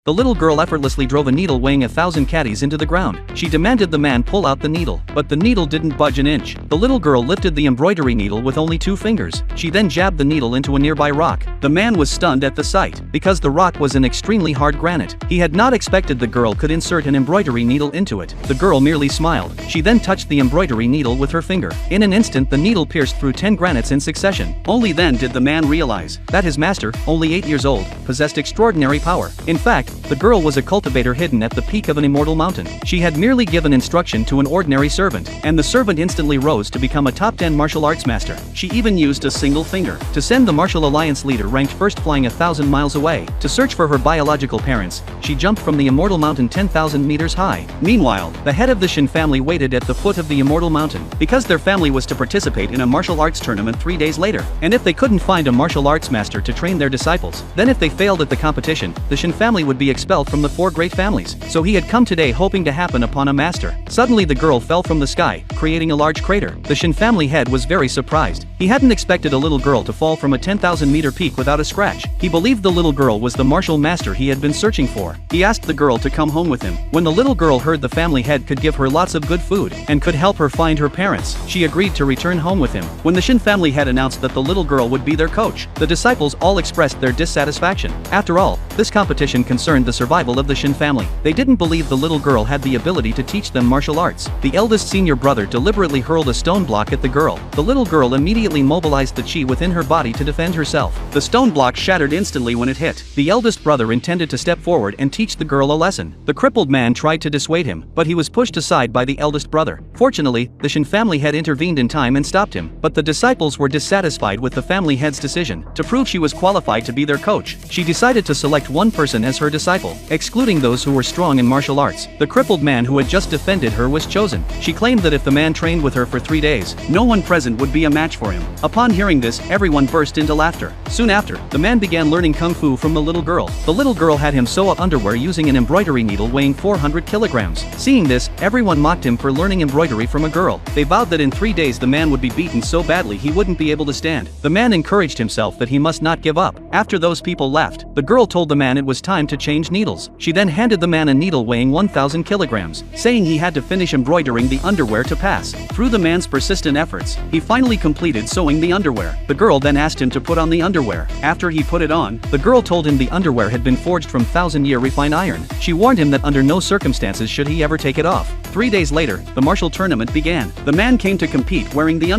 The little girl effortlessly drove a needle weighing 1,000 caddies into the ground. She demanded the man pull out the needle, but the needle didn't budge an inch. The little girl lifted the embroidery needle with only 2 fingers. She then jabbed the needle into a nearby rock. The man was stunned at the sight, because the rock was an extremely hard granite. He had not expected the girl could insert an embroidery needle into it. The girl merely smiled. She then touched the embroidery needle with her finger. In an instant, the needle pierced through 10 granites in succession. Only then did the man realize that his master, only 8 years old, possessed extraordinary power. In fact, the girl was a cultivator hidden at the peak of an immortal mountain. She had merely given instruction to an ordinary servant, and the servant instantly rose to become a top 10 martial arts master. She even used a single finger to send the Martial Alliance leader ranked first flying 1,000 miles away to search for her biological parents. She jumped from the immortal mountain 10,000 meters high. Meanwhile, the head of the Shin family waited at the foot of the immortal mountain, because their family was to participate in a martial arts tournament 3 days later. And if they couldn't find a martial arts master to train their disciples, then if they failed at the competition, the Shin family would be expelled from the 4 great families. So he had come today hoping to happen upon a master. Suddenly the girl fell from the sky, creating a large crater. The Shin family head was very surprised. He hadn't expected a little girl to fall from a 10,000 meter peak without a scratch. He believed the little girl was the martial master he had been searching for. He asked the girl to come home with him. When the little girl heard the family head could give her lots of good food and could help her find her parents, she agreed to return home with him. When the Shin family head announced that the little girl would be their coach, the disciples all expressed their dissatisfaction. After all, this competition concerned the survival of the Shin family. They didn't believe the little girl had the ability to teach them martial arts. The eldest senior brother deliberately hurled a stone block at the girl. The little girl immediately mobilized the chi within her body to defend herself. The stone block shattered instantly when it hit. The eldest brother intended to step forward and teach the girl a lesson. The crippled man tried to dissuade him, but he was pushed aside by the eldest brother. Fortunately, the Shin family head intervened in time and stopped him, but the disciples were dissatisfied with the family head's decision. To prove she was qualified to be their coach, she decided to select one person as her disciple, excluding those who were strong in martial arts. The crippled man who had just defended her was chosen. She claimed that if the man trained with her for 3 days, no one present would be a match for him. Upon hearing this, everyone burst into laughter. Soon after, the man began learning kung fu from the little girl. The little girl had him sew up underwear using an embroidery needle weighing 400 kilograms. Seeing this, everyone mocked him for learning embroidery from a girl. They vowed that in 3 days the man would be beaten so badly he wouldn't be able to stand. The man encouraged himself that he must not give up. After those people left, the girl told the man it was time to change needles. She then handed the man a needle weighing 1,000 kilograms, saying he had to finish embroidering the underwear to pass. Through the man's persistent efforts, he finally completed sewing the underwear. The girl then asked him to put on the underwear. After he put it on, the girl told him the underwear had been forged from 1,000-year refined iron. She warned him that under no circumstances should he ever take it off. 3 days later, the martial tournament began. The man came to compete wearing the underwear.